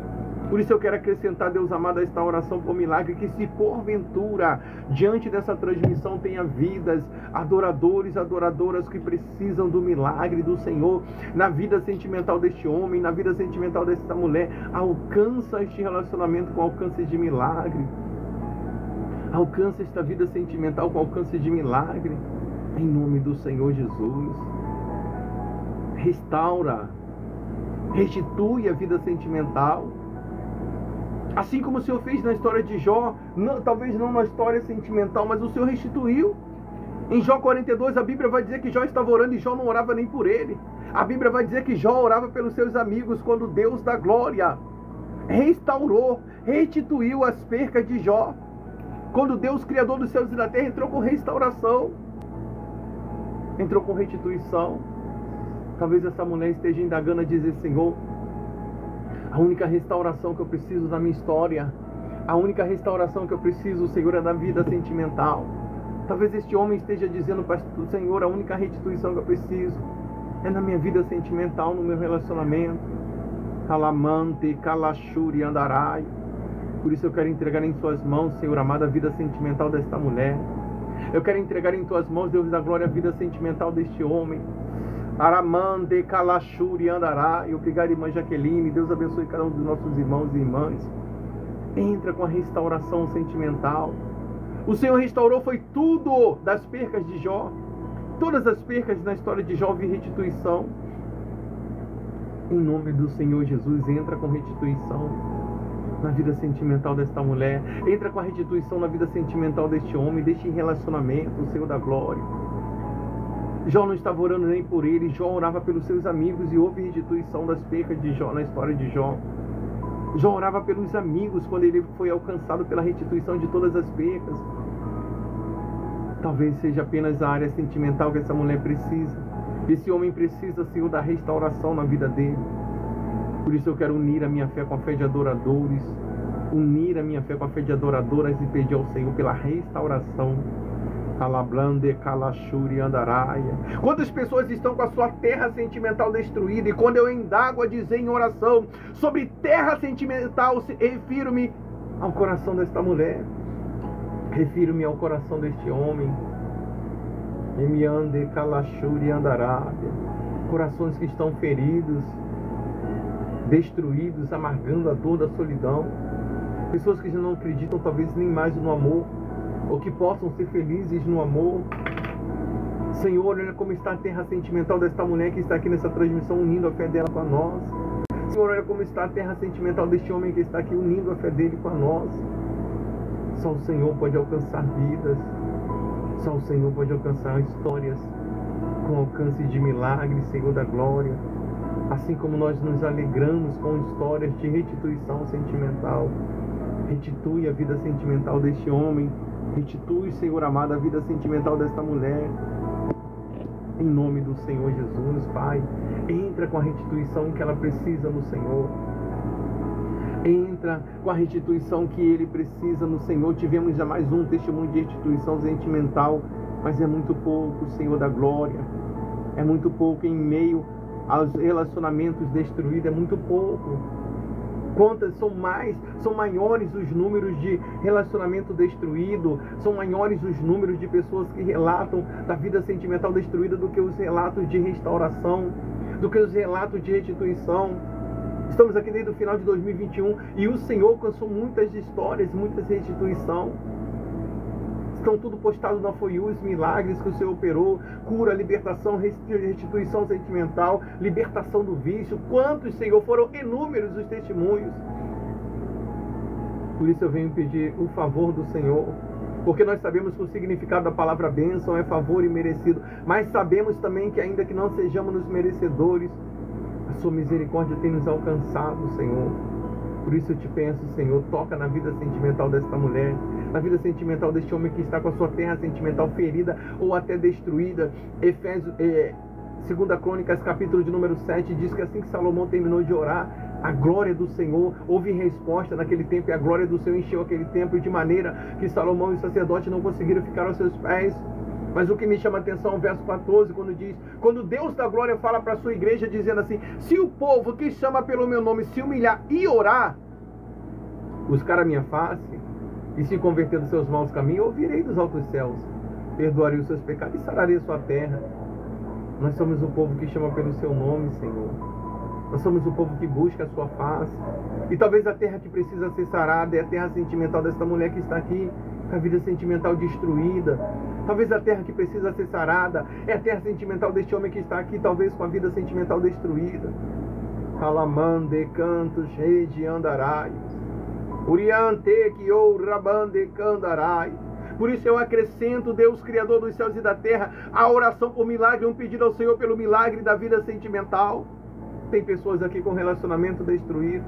Por isso eu quero acrescentar, Deus amado, a esta oração por milagre, que se porventura, diante dessa transmissão, tenha vidas, adoradores, adoradoras que precisam do milagre do Senhor, na vida sentimental deste homem, na vida sentimental desta mulher, alcança este relacionamento com alcance de milagre. Alcança esta vida sentimental com alcance de milagre, em nome do Senhor Jesus. Restaura, restitui a vida sentimental, assim como o Senhor fez na história de Jó. Talvez não na história sentimental, mas o Senhor restituiu. Em Jó 42, a Bíblia vai dizer que Jó estava orando e Jó não orava nem por ele. A Bíblia vai dizer que Jó orava pelos seus amigos, quando Deus da glória restaurou, restituiu as percas de Jó. Quando Deus, Criador dos céus e da terra, entrou com restauração, entrou com restituição. Talvez essa mulher esteja indagando a dizer: Senhor, a única restauração que eu preciso na minha história, a única restauração que eu preciso, Senhor, é da vida sentimental. Talvez este homem esteja dizendo para o Senhor: a única restituição que eu preciso é na minha vida sentimental, no meu relacionamento. Calamante, calachuri, andarai. Por isso eu quero entregar em suas mãos, Senhor amado, a vida sentimental desta mulher. Eu quero entregar em tuas mãos, Deus da glória, a vida sentimental deste homem. Aramande, calachuri, andarai. Obrigado, irmã Jaqueline. Deus abençoe cada um dos nossos irmãos e irmãs. Entra com a restauração sentimental. O Senhor restaurou foi tudo das percas de Jó. Todas as percas na história de Jó houve restituição. Em nome do Senhor Jesus, entra com restituição na vida sentimental desta mulher. Entra com a restituição na vida sentimental deste homem, deste relacionamento, o Senhor da glória. Jó não estava orando nem por ele, Jó orava pelos seus amigos e houve restituição das percas de Jó na história de Jó. Jó orava pelos amigos quando ele foi alcançado pela restituição de todas as percas. Talvez seja apenas a área sentimental que essa mulher precisa. Esse homem precisa, Senhor, da restauração na vida dele. Por isso eu quero unir a minha fé com a fé de adoradores. Unir a minha fé com a fé de adoradoras e pedir ao Senhor pela restauração. Calablande, calachuri, andaraia. Quantas pessoas estão com a sua terra sentimental destruída? E quando eu indago a dizer em oração sobre terra sentimental, refiro-me ao coração desta mulher. Refiro-me ao coração deste homem. Emiande, calachuri, andaraia. Corações que estão feridos, destruídos, amargando a dor da solidão. Pessoas que já não acreditam talvez nem mais no amor, ou que possam ser felizes no amor. Senhor, olha como está a terra sentimental desta mulher que está aqui nessa transmissão, unindo a fé dela com a nossa. Senhor, olha como está a terra sentimental deste homem que está aqui, unindo a fé dele com a nossa. Só o Senhor pode alcançar vidas. Só o Senhor pode alcançar histórias com alcance de milagres, Senhor da glória. Assim como nós nos alegramos com histórias de restituição sentimental. Restitui a vida sentimental deste homem. Restitui, Senhor amado, a vida sentimental desta mulher. Em nome do Senhor Jesus, Pai. Entra com a restituição que ela precisa no Senhor. Entra com a restituição que ele precisa no Senhor. Tivemos já mais um testemunho de restituição sentimental, mas é muito pouco, Senhor da glória. É muito pouco em meio aos relacionamentos destruídos, é muito pouco. Quantas são maiores os números de relacionamento destruído, são maiores os números de pessoas que relatam da vida sentimental destruída do que os relatos de restauração, do que os relatos de restituição. Estamos aqui desde o final de 2021 e o Senhor alcançou muitas histórias, muitas restituição. Estão tudo postado na For You, os milagres que o Senhor operou, cura, libertação, restituição sentimental, libertação do vício. Quantos, Senhor, foram inúmeros os testemunhos. Por isso eu venho pedir o favor do Senhor, porque nós sabemos que o significado da palavra bênção é favor e merecido, mas sabemos também que ainda que não sejamos os merecedores, a sua misericórdia tem nos alcançado, Senhor. Por isso eu te peço, Senhor, toca na vida sentimental desta mulher, na vida sentimental deste homem que está com a sua terra sentimental ferida ou até destruída. 2 Crônicas, capítulo de número 7, diz que assim que Salomão terminou de orar, a glória do Senhor, houve resposta naquele tempo, e a glória do Senhor encheu aquele templo de maneira que Salomão e o sacerdote não conseguiram ficar aos seus pés. Mas o que me chama a atenção é o verso 14, quando diz: quando Deus da glória fala para a sua igreja, dizendo assim: se o povo que chama pelo meu nome se humilhar e orar, buscar a minha face e se converter dos seus maus caminhos, ouvirei dos altos céus, perdoarei os seus pecados e sararei a sua terra. Nós somos o povo que chama pelo seu nome, Senhor. Nós somos o povo que busca a sua face. E talvez a terra que precisa ser sarada é a terra sentimental desta mulher que está aqui, com a vida sentimental destruída. Talvez a terra que precisa ser sarada é a terra sentimental deste homem que está aqui, talvez com a vida sentimental destruída. Calamande, cantos, rei de andarai. Uriante, que ou rabande, candarai. Por isso eu acrescento, Deus, Criador dos céus e da terra, a oração por milagre, um pedido ao Senhor pelo milagre da vida sentimental. Tem pessoas aqui com relacionamento destruído.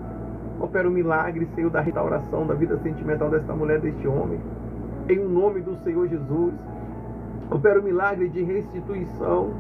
Opera o milagre, Senhor, da restauração da vida sentimental desta mulher, deste homem. Em o nome do Senhor Jesus. Opera o milagre de restituição.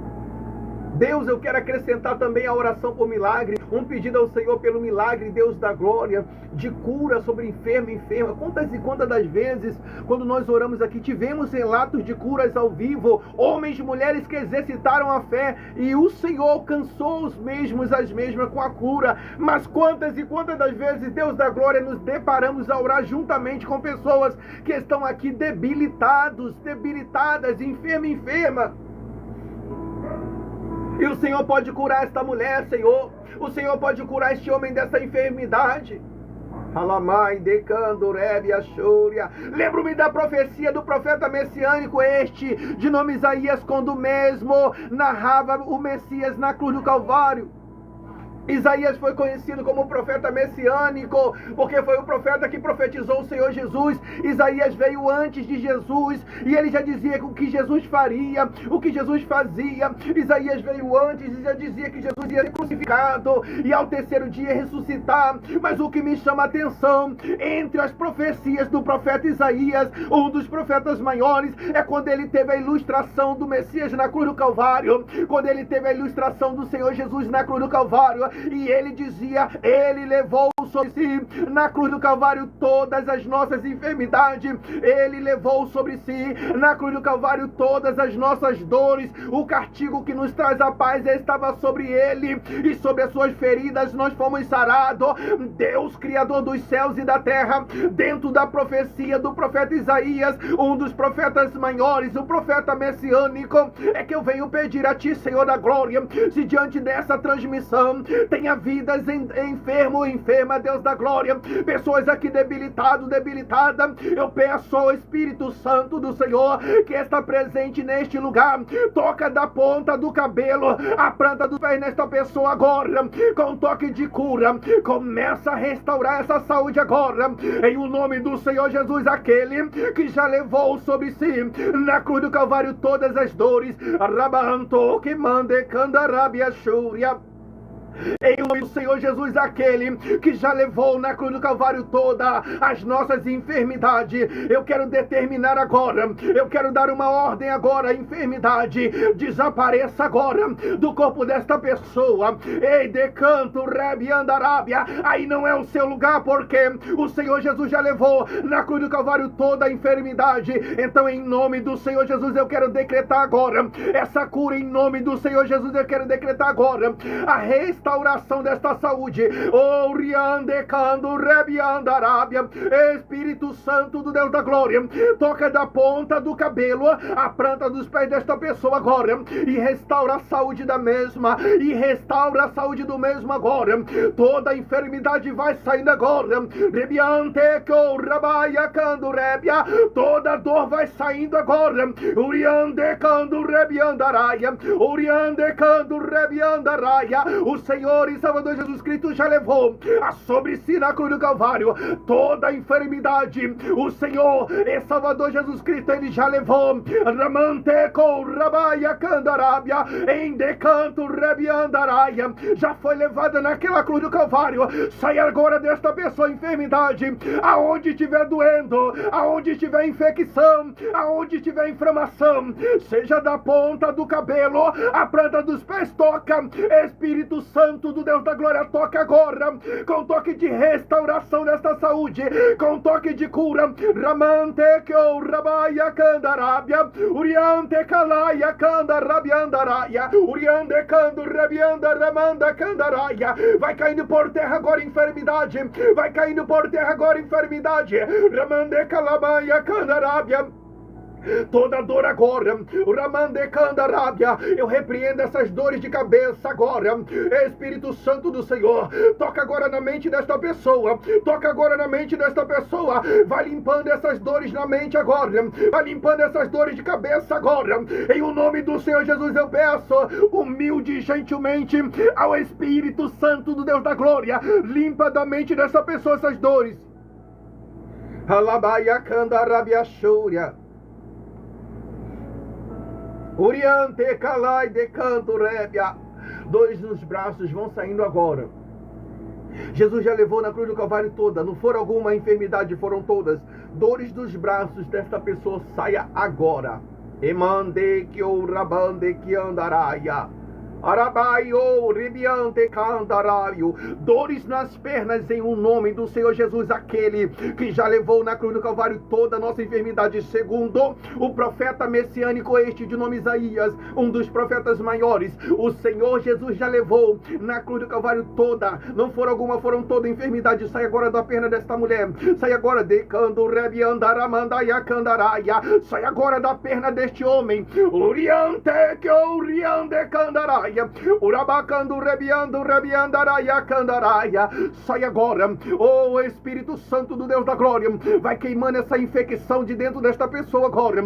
Deus, eu quero acrescentar também a oração por milagre, um pedido ao Senhor pelo milagre, Deus da glória, de cura sobre enfermo e enferma. Quantas e quantas das vezes, quando nós oramos aqui, tivemos relatos de curas ao vivo, homens e mulheres que exercitaram a fé, e o Senhor alcançou os mesmos, as mesmas com a cura. Mas quantas e quantas das vezes, Deus da glória, nos deparamos a orar juntamente com pessoas que estão aqui debilitadas, enferma e enferma. E o Senhor pode curar esta mulher, Senhor. O Senhor pode curar este homem dessa enfermidade. Lembro-me da profecia do profeta messiânico de nome Isaías, quando mesmo narrava o Messias na cruz do Calvário. Isaías foi conhecido como profeta messiânico, porque foi o profeta que profetizou o Senhor Jesus. Isaías veio antes de Jesus, e ele já dizia o que Jesus faria, o que Jesus fazia. Isaías veio antes e já dizia que Jesus ia ser crucificado, e ao terceiro dia ressuscitar. Mas o que me chama a atenção, entre as profecias do profeta Isaías, um dos profetas maiores, é quando ele teve a ilustração do Messias na cruz do Calvário, quando ele teve a ilustração do Senhor Jesus na cruz do Calvário. E ele dizia, ele levou sobre si, na cruz do Calvário, todas as nossas enfermidades. Ele levou sobre si, na cruz do Calvário, todas as nossas dores. O castigo que nos traz a paz estava sobre ele, e sobre as suas feridas nós fomos sarados. Deus, Criador dos céus e da terra, dentro da profecia do profeta Isaías, um dos profetas maiores, o profeta messiânico, é que eu venho pedir a ti, Senhor da glória, se diante dessa transmissão tenha vidas enfermo, enferma, Deus da glória, pessoas aqui debilitadas, eu peço ao Espírito Santo do Senhor que está presente neste lugar, toca da ponta do cabelo a planta dos pés nesta pessoa agora, com um toque de cura, começa a restaurar essa saúde agora, em o nome do Senhor Jesus, aquele que já levou sobre si, na cruz do Calvário, todas as dores. Rabanto que mande candarabia chúria. Em nome do Senhor Jesus, aquele que já levou na cruz do Calvário todas as nossas enfermidades, eu quero determinar agora, eu quero dar uma ordem agora, a enfermidade desapareça agora do corpo desta pessoa. Ei, decanto, rebi, andarábia, aí não é o seu lugar, porque o Senhor Jesus já levou na cruz do Calvário toda a enfermidade. Então, em nome do Senhor Jesus, eu quero decretar agora essa cura. Em nome do Senhor Jesus, eu quero decretar agora a restauração desta saúde. Espírito Santo do Deus da glória, toca da ponta do cabelo a planta dos pés desta pessoa agora, e restaura a saúde da mesma, e restaura a saúde do mesmo agora. Toda a enfermidade vai saindo agora. Toda dor vai saindo agora. O Senhor e Salvador Jesus Cristo já levou sobre si na cruz do Calvário toda a enfermidade. O Senhor e Salvador Jesus Cristo, ele já levou. Em decanto rebiandaraia, já foi levada naquela cruz do Calvário. Sai agora desta pessoa a enfermidade, aonde estiver doendo, aonde estiver infecção, aonde estiver inflamação, seja da ponta do cabelo a planta dos pés, toca. Espírito Santo do Deus da glória, toca agora, com toque de restauração desta saúde, com toque de cura. Ramante que o rabaia candarabia, uriante calaia candarabiandaraia, uriande cando rabianda ramanda candaraia. Vai caindo por terra agora enfermidade, vai caindo por terra agora enfermidade. Ramande calabaia candarabia. Toda dor agora, eu repreendo essas dores de cabeça agora. Espírito Santo do Senhor, toca agora na mente desta pessoa, toca agora na mente desta pessoa, vai limpando essas dores na mente agora, vai limpando essas dores de cabeça agora. Em o nome do Senhor Jesus eu peço, humilde e gentilmente, ao Espírito Santo do Deus da glória, limpa da mente dessa pessoa essas dores. Alabaia candarabia chúria. Oriente, calai, decanto, rébia. Dores nos braços vão saindo agora. Jesus já levou na cruz do Calvário toda. Não foram alguma enfermidade, foram todas. Dores dos braços desta pessoa, saia agora. Emande que o rabande que andaraia. Arabaio, ribiante, candaraio. Dores nas pernas em o nome do Senhor Jesus, aquele que já levou na cruz do Calvário toda a nossa enfermidade, segundo o profeta messiânico este de nome Isaías, um dos profetas maiores. O Senhor Jesus já levou na cruz do Calvário toda, não foram alguma, foram toda enfermidade. Sai agora da perna desta mulher, sai agora de cando rebi andaramandaia candaraia, sai agora da perna deste homem. Uriante que uriande candaraia, urabacando rebiando rebiandaraia candaraia. Sai agora, oh Espírito Santo do Deus da glória, vai queimando essa infecção de dentro desta pessoa agora,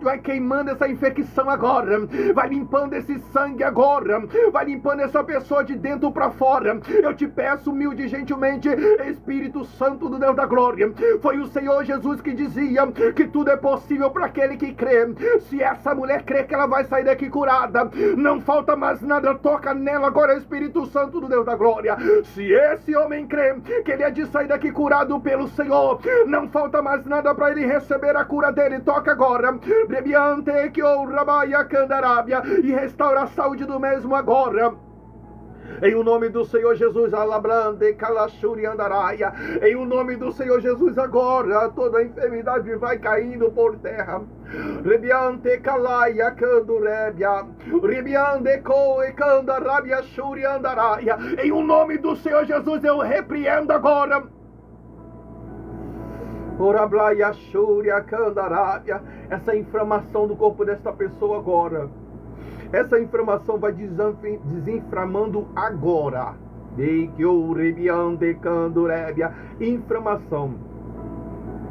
vai queimando essa infecção agora, vai limpando esse sangue agora, vai limpando essa pessoa de dentro para fora. Eu te peço humilde e gentilmente, Espírito Santo do Deus da glória, foi o Senhor Jesus que dizia que tudo é possível para aquele que crê. Se essa mulher crê que ela vai sair daqui curada, não falta mais nada, toca nela agora, Espírito Santo do Deus da glória. Se esse homem crê que ele é de sair daqui curado pelo Senhor, não falta mais nada para ele receber a cura dele. Toca agora, Rebiante que o Rabaia Candarábia, e restaura a saúde do mesmo agora. Em o nome do Senhor Jesus, alabrande, calachuri andaraia. Em o nome do Senhor Jesus agora, toda a enfermidade vai caindo por terra. Rebiante calaia candurebia, rebiande coe candarabia shuri andaraia. Em o nome do Senhor Jesus eu repreendo agora. Orablaia shuri candarabia, essa inflamação do corpo desta pessoa agora. Essa inflamação vai desinflamando agora. Inflamação.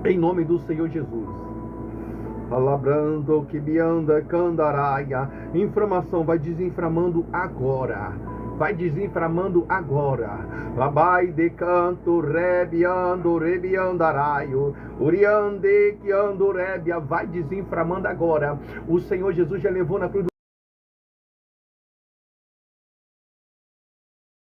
Em nome do Senhor Jesus. Alabrando que bianda candaraia. Inflamação vai desinflamando agora. Vai desinflamando agora. Labai de canto rebiando rebiandaraio. Uriande que ando rebia. Vai desinflamando agora. O Senhor Jesus já levou na cruz